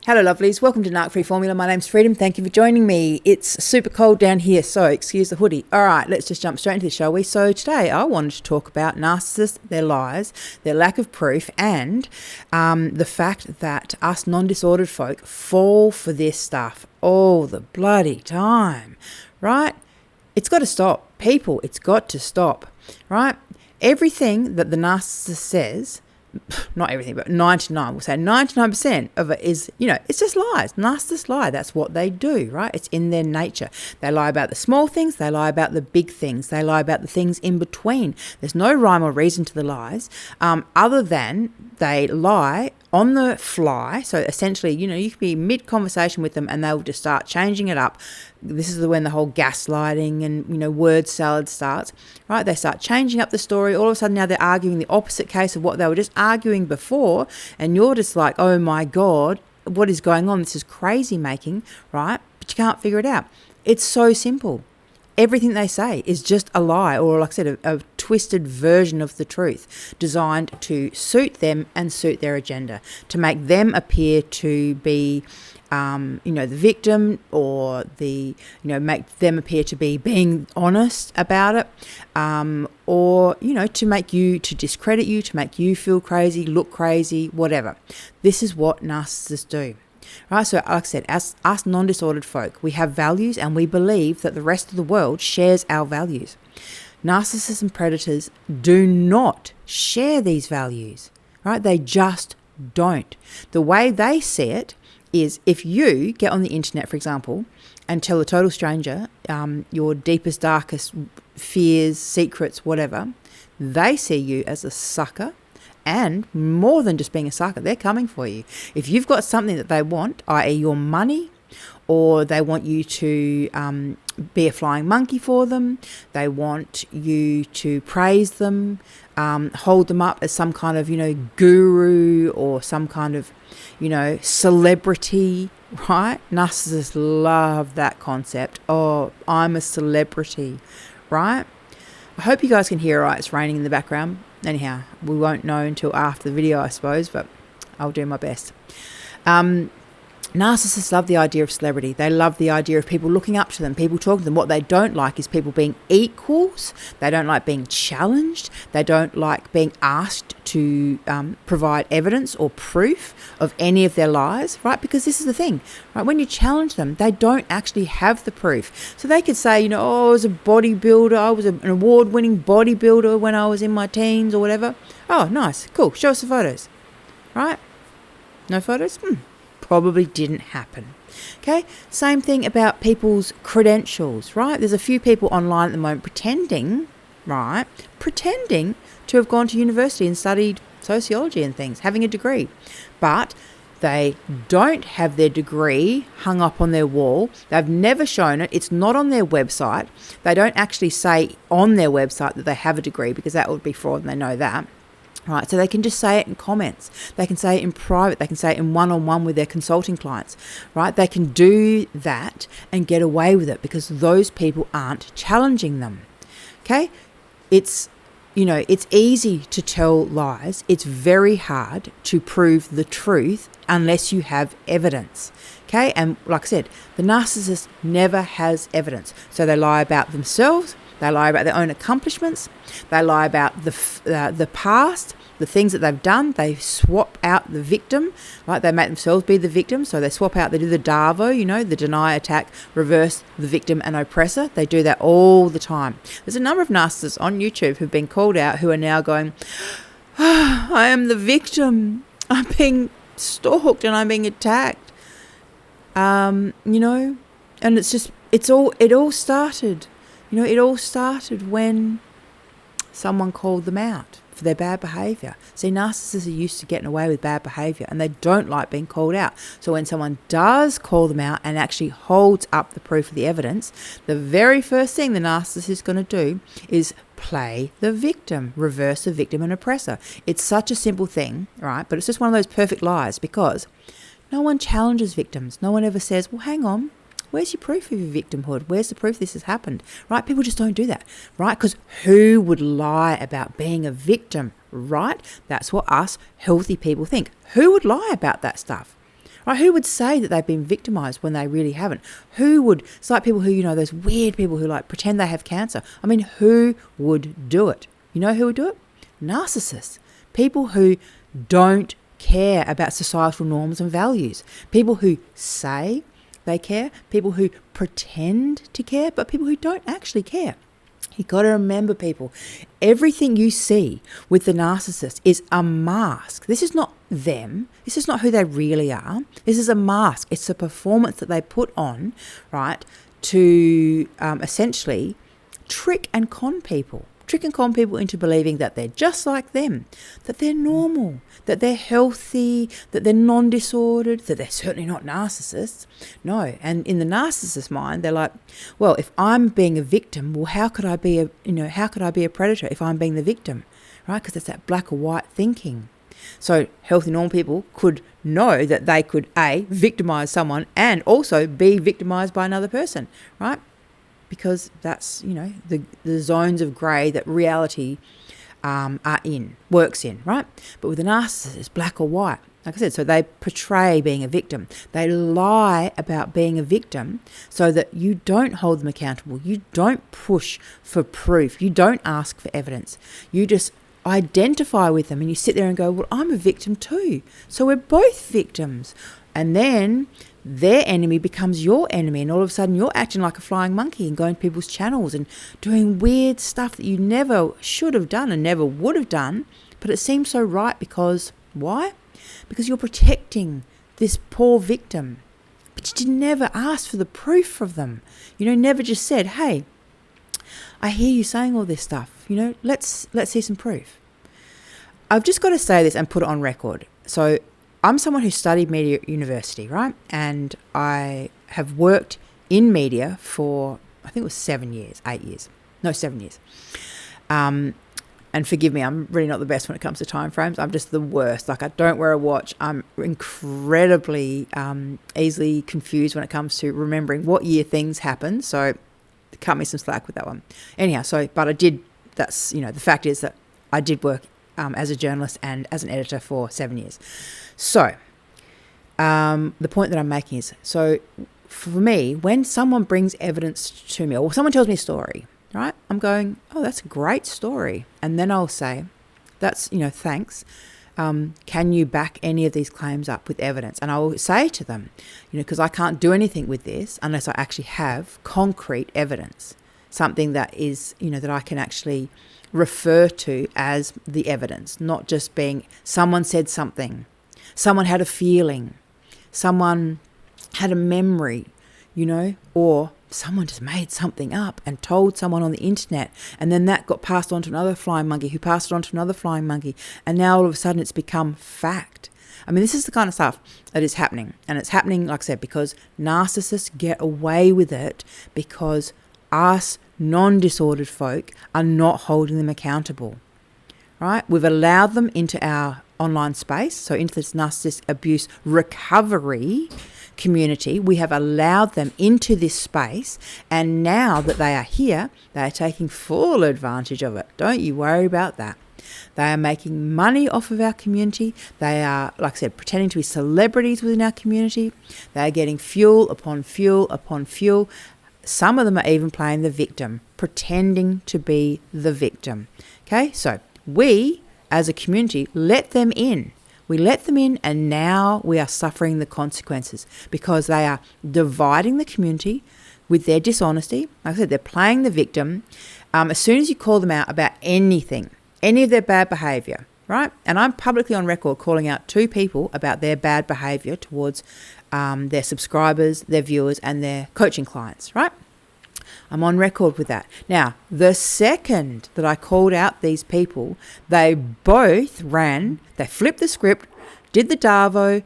Hello lovelies, welcome to Narc Free Formula. My name's Freedom, thank you for joining me. It's super cold down here, so excuse the hoodie. Alright, let's just jump straight into this, shall we? So today I wanted to talk about narcissists, their lies, their lack of proof, and the fact that us non-disordered folk fall for this stuff all the bloody time, right? It's got to stop. People, it's got to stop, right? Everything that the narcissist says, not everything, but 99% of it is, it's just lies. Narcissists lie. That's what they do, right? It's in their nature. They lie about the small things. They lie about the big things. They lie about the things in between. There's no rhyme or reason to the lies other than they lie on the fly. So essentially, you could be mid-conversation with them and they'll just start changing it up. This is when the whole gaslighting and, word salad starts, right? They start changing up the story. All of a sudden now they're arguing the opposite case of what they were just arguing before. And you're just like, oh my God, what is going on? This is crazy making, right? But you can't figure it out. It's so simple. Everything they say is just a lie, or like I said, a twisted version of the truth designed to suit them and suit their agenda, to make them appear to be, the victim, or make them appear to be being honest about it, or, to discredit you, to make you feel crazy, look crazy, whatever. This is what narcissists do. Right, so like I said, as us non-disordered folk, we have values and we believe that the rest of the world shares our values. Narcissists and predators do not share these values, right? They just don't. The way they see it is, if you get on the internet, for example, and tell a total stranger your deepest, darkest fears, secrets, whatever, they see you as a sucker. And more than just being a sucker, they're coming for you. If you've got something that they want, i.e. your money, or they want you to be a flying monkey for them, they want you to praise them, hold them up as some kind of, guru or some kind of, celebrity, right? Narcissists love that concept. Oh, I'm a celebrity, right? I hope you guys can hear, right? It's raining in the background. Anyhow, we won't know until after the video, I suppose, but I'll do my best. Narcissists love the idea of celebrity. They love the idea of people looking up to them, people talking to them. What they don't like is people being equals. They don't like being challenged. They don't like being asked to provide evidence or proof of any of their lies, right? Because this is the thing, right? When you challenge them, they don't actually have the proof. So they could say, I was a bodybuilder. I was an award-winning bodybuilder when I was in my teens or whatever. Oh, nice. Cool. Show us the photos, right? No photos? Probably didn't happen. Okay, same thing about people's credentials, right? There's a few people online at the moment pretending to have gone to university and studied sociology and things, having a degree, but they don't have their degree hung up on their wall. They've never shown it. It's not on their website. They don't actually say on their website that they have a degree, because that would be fraud, and they know that. Right, so they can just say it in comments. They can say it in private. They can say it in one-on-one with their consulting clients, right? They can do that and get away with it because those people aren't challenging them, okay? It's easy to tell lies. It's very hard to prove the truth unless you have evidence, okay? And like I said, the narcissist never has evidence. So they lie about themselves. They lie about their own accomplishments. They lie about the past, the things that they've done. They swap out the victim, right? They make themselves be the victim. So they swap out, they do the DAVO, the deny, attack, reverse the victim and oppressor. They do that all the time. There's a number of narcissists on YouTube who've been called out who are now going, I am the victim. I'm being stalked and I'm being attacked. And it all started. It all started when someone called them out for their bad behaviour. See, narcissists are used to getting away with bad behaviour and they don't like being called out. So when someone does call them out and actually holds up the proof of the evidence, the very first thing the narcissist is going to do is play the victim, reverse the victim and oppressor. It's such a simple thing, right? But it's just one of those perfect lies, because no one challenges victims. No one ever says, well, hang on, where's your proof of your victimhood? Where's the proof this has happened? Right? People just don't do that, right? Because who would lie about being a victim, right? That's what us healthy people think. Who would lie about that stuff? right? Who would say that they've been victimized when they really haven't? It's like people who, those weird people who like pretend they have cancer. I mean, who would do it? You know who would do it? Narcissists. People who don't care about societal norms and values. People who say they care. People who pretend to care, but people who don't actually care. You've got to remember, people, everything you see with the narcissist is a mask. This is not them. This is not who they really are. This is a mask. It's a performance that they put on, right, to essentially trick and con people into believing that they're just like them, that they're normal, that they're healthy, that they're non-disordered, that they're certainly not narcissists. No, and in the narcissist mind, they're like, well, if I'm being a victim, well, how could I be a predator if I'm being the victim, right? Because it's that black or white thinking. So healthy, normal people could know that they could victimize someone and also be victimized by another person, right? Because that's, the zones of grey that reality works in, right? But with a narcissist, it's black or white. Like I said, so they portray being a victim. They lie about being a victim so that you don't hold them accountable. You don't push for proof. You don't ask for evidence. You just identify with them and you sit there and go, well, I'm a victim too. So we're both victims. And then their enemy becomes your enemy, and all of a sudden you're acting like a flying monkey and going to people's channels and doing weird stuff that you never should have done and never would have done, but it seems so right because, why? Because you're protecting this poor victim. But you never asked for the proof of them. Never just said, hey, I hear you saying all this stuff, let's see some proof. I've just got to say this and put it on record. So I'm someone who studied media at university, right? And I have worked in media for, I think it was 7 years. And forgive me, I'm really not the best when it comes to time frames. I'm just the worst. Like, I don't wear a watch. I'm incredibly easily confused when it comes to remembering what year things happen. So cut me some slack with that one. Anyhow, the fact is that I did work as a journalist and as an editor for 7 years. So the point that I'm making is, so for me, when someone brings evidence to me or someone tells me a story, right, I'm going, oh, that's a great story. And then I'll say, that's, thanks. Can you back any of these claims up with evidence? And I will say to them, because I can't do anything with this unless I actually have concrete evidence, something that is, that I can actually refer to as the evidence, not just being someone said something, someone had a feeling, someone had a memory, or someone just made something up and told someone on the internet, and then that got passed on to another flying monkey who passed it on to another flying monkey, and now all of a sudden it's become fact. I mean, this is the kind of stuff that is happening, and it's happening, like I said, because narcissists get away with it because us non-disordered folk are not holding them accountable, right? We've allowed them into our online space, so into this narcissist abuse recovery community. We have allowed them into this space, and now that they are here, they are taking full advantage of it. Don't you worry about that. They are making money off of our community. They are, like I said, pretending to be celebrities within our community. They are getting fuel upon fuel upon fuel. Some of them are even playing the victim, pretending to be the victim. Okay, so we, as a community, let them in. We let them in, and now we are suffering the consequences because they are dividing the community with their dishonesty. Like I said, they're playing the victim. As soon as you call them out about anything, any of their bad behaviour, right? And I'm publicly on record calling out 2 people about their bad behaviour towards their subscribers, their viewers, and their coaching clients, right? I'm on record with that. Now, the second that I called out these people, they both ran, they flipped the script, did the Darvo,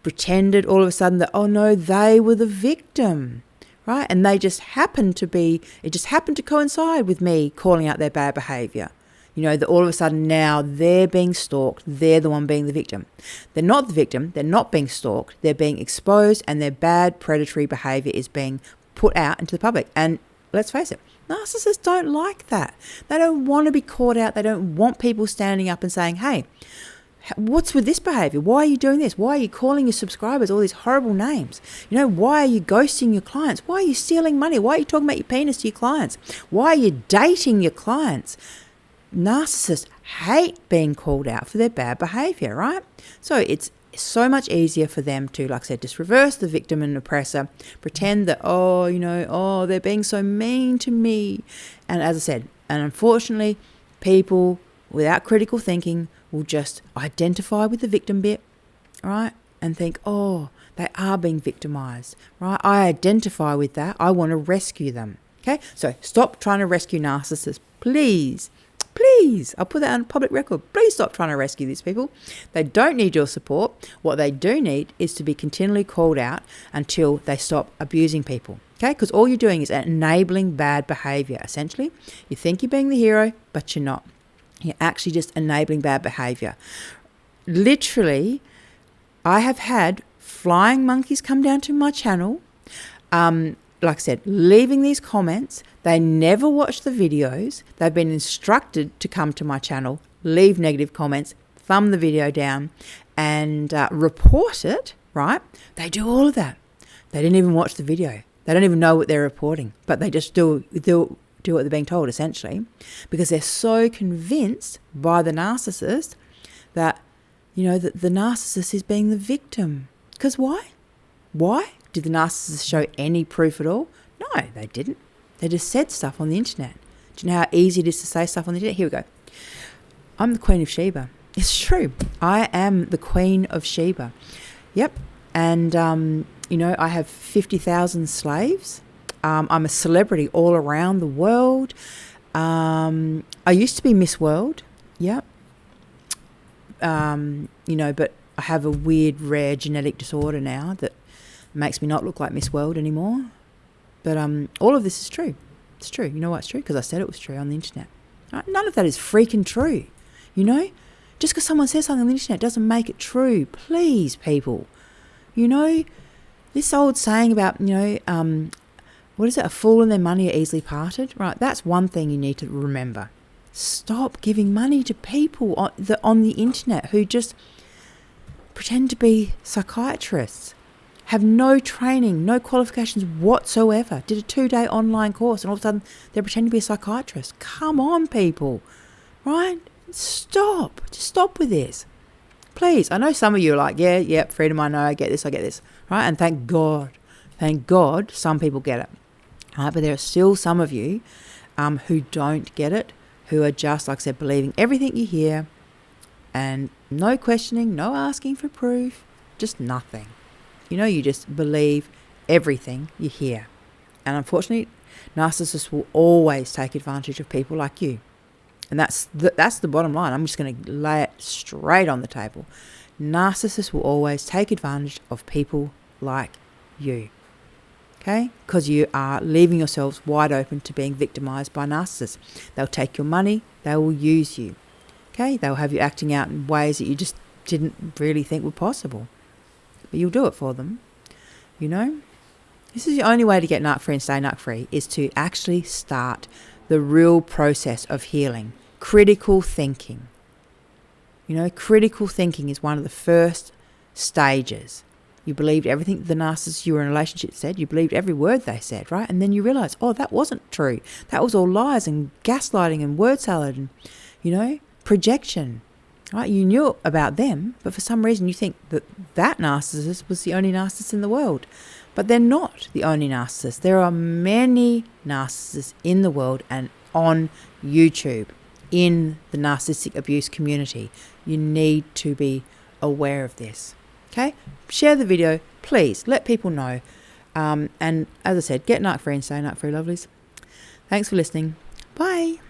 pretended all of a sudden that, oh no, they were the victim, right? And they just happened to be, it just happened to coincide with me calling out their bad behaviour. That all of a sudden now they're being stalked, they're the one being the victim. They're not the victim, they're not being stalked, they're being exposed, and their bad predatory behaviour is being put out into the public. And let's face it, narcissists don't like that. They don't want to be caught out. They don't want people standing up and saying, hey, What's with this behavior? Why are you doing this? Why are you calling your subscribers all these horrible names? Why are you ghosting your clients? Why are you stealing money? Why are you talking about your penis to your clients? Why are you dating your clients? Narcissists hate being called out for their bad behavior, right? So it's so much easier for them to, like I said, just reverse the victim and oppressor, pretend that, they're being so mean to me. And as I said, and unfortunately, people without critical thinking will just identify with the victim bit, right? And think, they are being victimized, right? I identify with that. I want to rescue them. Okay? So stop trying to rescue narcissists. Please. I'll put that on public record. Please stop trying to rescue these people. They don't need your support. What they do need is to be continually called out until they stop abusing people. Okay? Because all you're doing is enabling bad behavior, essentially. You think you're being the hero, but you're not. You're actually just enabling bad behavior. Literally, I have had flying monkeys come down to my channel, like I said, leaving these comments. They never watch the videos. They've been instructed to come to my channel, leave negative comments, thumb the video down, and report it, right? They do all of that. They didn't even watch the video. They don't even know what they're reporting, but they just do what they're being told, essentially, because they're so convinced by the narcissist that, that the narcissist is being the victim. Because why? Why? Did the narcissist show any proof at all? No, they didn't. They just said stuff on the internet. Do you know how easy it is to say stuff on the internet? Here we go. I'm the Queen of Sheba. It's true. I am the Queen of Sheba. Yep. And, I have 50,000 slaves. I'm a celebrity all around the world. I used to be Miss World. Yep. But I have a weird, rare genetic disorder now that makes me not look like Miss World anymore. But all of this is true. It's true. You know why it's true? Because I said it was true on the internet. Right? None of that is freaking true. Just because someone says something on the internet doesn't make it true. Please, people. This old saying about, what is it? A fool and their money are easily parted. Right? That's one thing you need to remember. Stop giving money to people on the internet who just pretend to be psychiatrists. Have no training, no qualifications whatsoever. Did a 2-day online course and all of a sudden they pretend to be a psychiatrist. Come on, people. Right? Stop. Just stop with this. Please. I know some of you are like, yeah, Freedom, I know, I get this. Right? And thank God some people get it. Right? But there are still some of you who don't get it, who are just, like I said, believing everything you hear and no questioning, no asking for proof, just nothing. You just believe everything you hear. And unfortunately, narcissists will always take advantage of people like you. And that's the bottom line. I'm just going to lay it straight on the table. Narcissists will always take advantage of people like you. Okay? Because you are leaving yourselves wide open to being victimized by narcissists. They'll take your money. They will use you. Okay? They'll have you acting out in ways that you just didn't really think were possible. But you'll do it for them. This is the only way to get nut free and stay nut free, is to actually start the real process of healing. Critical thinking. Critical thinking is one of the first stages. You believed everything the narcissist you were in a relationship said. You believed every word they said, right? And then you realize, that wasn't true. That was all lies and gaslighting and word salad and, projection. Right? You knew about them, but for some reason you think that narcissist was the only narcissist in the world. But they're not the only narcissist. There are many narcissists in the world and on YouTube, in the narcissistic abuse community. You need to be aware of this. Okay? Share the video. Please let people know. And as I said, get nut free and stay nut free, lovelies. Thanks for listening. Bye.